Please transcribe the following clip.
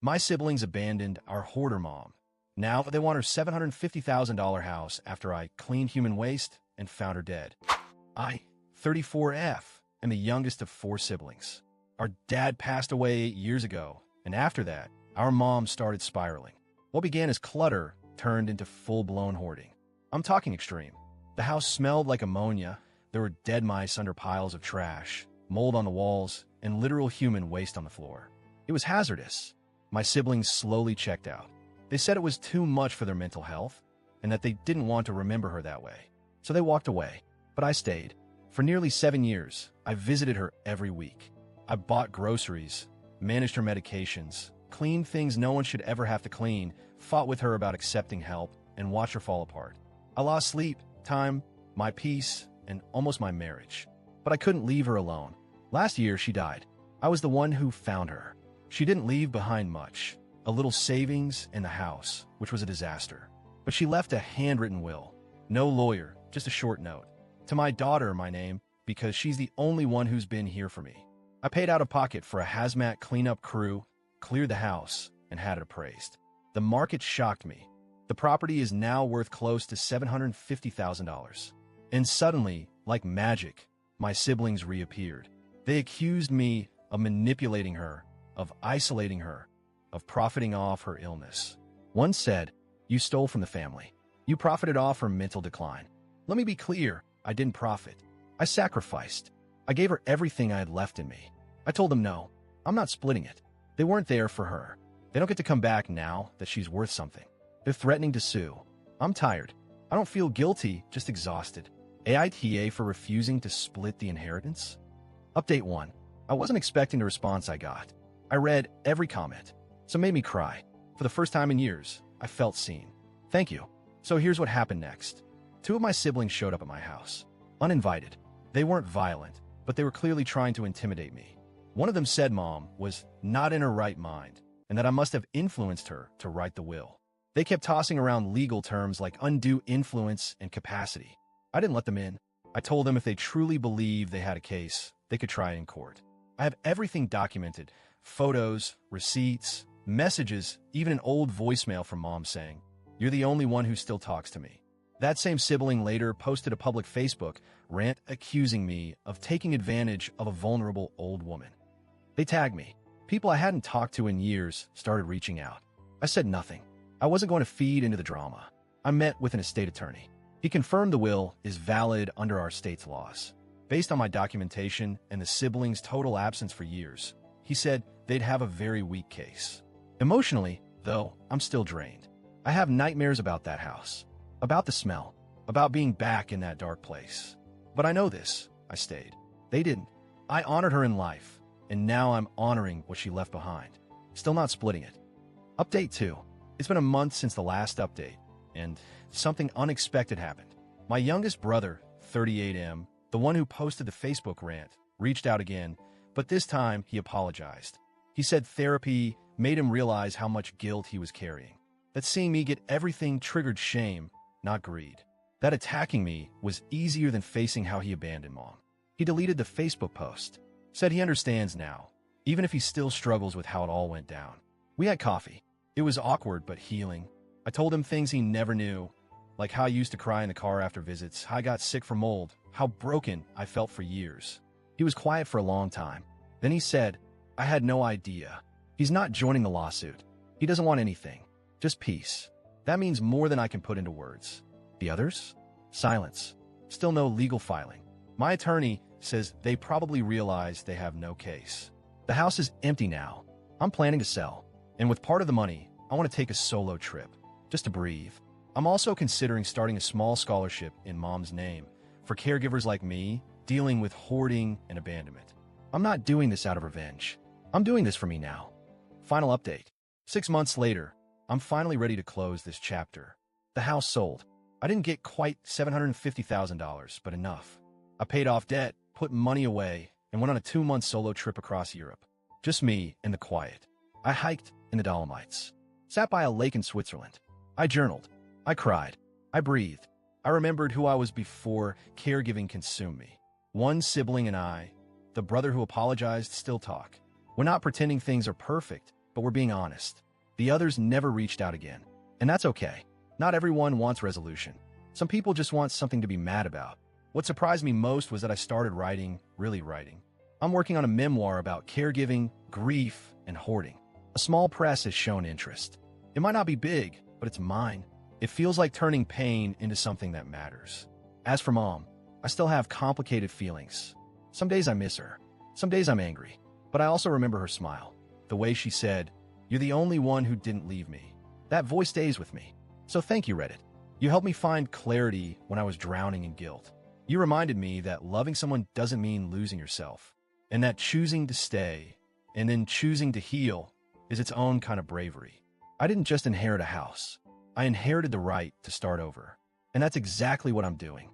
My siblings abandoned our hoarder mom. Now they want her $750,000 house after I cleaned human waste and found her dead. I, 34F, am the youngest of 4 siblings. Our dad passed away 8 years ago, and after that, our mom started spiraling. What began as clutter turned into full-blown hoarding. I'm talking extreme. The house smelled like ammonia. There were dead mice under piles of trash, mold on the walls, and literal human waste on the floor. It was hazardous. My siblings slowly checked out. They said it was too much for their mental health and that they didn't want to remember her that way. So they walked away, but I stayed. For nearly 7 years, I visited her every week. I bought groceries, managed her medications, cleaned things no one should ever have to clean, fought with her about accepting help, and watched her fall apart. I lost sleep, time, my peace, and almost my marriage. But I couldn't leave her alone. Last year, she died. I was the one who found her. She didn't leave behind much. A little savings and the house, which was a disaster. But she left a handwritten will. No lawyer, just a short note. To my daughter, my name, because she's the only one who's been here for me. I paid out of pocket for a hazmat cleanup crew, cleared the house, and had it appraised. The market shocked me. The property is now worth close to $750,000. And suddenly, like magic, my siblings reappeared. They accused me of manipulating her, of isolating her, of profiting off her illness. One said, "You stole from the family. You profited off her mental decline." Let me be clear, I didn't profit. I sacrificed. I gave her everything I had left in me. I told them no, I'm not splitting it. They weren't there for her. They don't get to come back now that she's worth something. They're threatening to sue. I'm tired. I don't feel guilty, just exhausted. AITA for refusing to split the inheritance? Update 1. I wasn't expecting the response I got. I read every comment. Some made me cry. For the first time in years, I felt seen. Thank you. So here's what happened next. 2 of my siblings showed up at my house. Uninvited. They weren't violent, but they were clearly trying to intimidate me. One of them said Mom was not in her right mind, and that I must have influenced her to write the will. They kept tossing around legal terms like undue influence and capacity. I didn't let them in. I told them if they truly believed they had a case, they could try it in court. I have everything documented. Photos, receipts, messages, even an old voicemail from Mom saying, "You're the only one who still talks to me." That same sibling later posted a public Facebook rant accusing me of taking advantage of a vulnerable old woman. They tagged me. People I hadn't talked to in years started reaching out. I said nothing. I wasn't going to feed into the drama. I met with an estate attorney. He confirmed the will is valid under our state's laws. Based on my documentation and the siblings' total absence for years, he said they'd have a very weak case. Emotionally, though, I'm still drained. I have nightmares about that house, about the smell, about being back in that dark place. But I know this. I stayed. They didn't. I honored her in life, and now I'm honoring what she left behind. Still not splitting it. Update 2. It's been a month since the last update, and something unexpected happened. My youngest brother, 38M, the one who posted the Facebook rant, reached out again, but this time he apologized. He said therapy made him realize how much guilt he was carrying. That seeing me get everything triggered shame, not greed. That attacking me was easier than facing how he abandoned Mom. He deleted the Facebook post, said he understands now, even if he still struggles with how it all went down. We had coffee. It was awkward but healing. I told him things he never knew, like how I used to cry in the car after visits, how I got sick from mold, how broken I felt for years. He was quiet for a long time. Then he said, "I had no idea." He's not joining the lawsuit. He doesn't want anything, just peace. That means more than I can put into words. The others? Silence. Still no legal filing. My attorney says they probably realize they have no case. The house is empty now. I'm planning to sell. And with part of the money, I want to take a solo trip, just to breathe. I'm also considering starting a small scholarship in Mom's name for caregivers like me dealing with hoarding and abandonment. I'm not doing this out of revenge. I'm doing this for me now. Final update. 6 months later, I'm finally ready to close this chapter. The house sold. I didn't get quite $750,000, but enough. I paid off debt, put money away, and went on a 2-month solo trip across Europe. Just me in the quiet. I hiked in the Dolomites. Sat by a lake in Switzerland. I journaled. I cried. I breathed. I remembered who I was before caregiving consumed me. One sibling and I, the brother who apologized, still talk. We're not pretending things are perfect, but we're being honest. The others never reached out again. And that's okay. Not everyone wants resolution. Some people just want something to be mad about. What surprised me most was that I started writing, really writing. I'm working on a memoir about caregiving, grief, and hoarding. A small press has shown interest. It might not be big, but it's mine. It feels like turning pain into something that matters. As for Mom, I still have complicated feelings. Some days I miss her. Some days I'm angry. But I also remember her smile. The way she said, "You're the only one who didn't leave me." That voice stays with me. So thank you, Reddit. You helped me find clarity when I was drowning in guilt. You reminded me that loving someone doesn't mean losing yourself, and that choosing to stay and then choosing to heal is its own kind of bravery. I didn't just inherit a house. I inherited the right to start over. And that's exactly what I'm doing.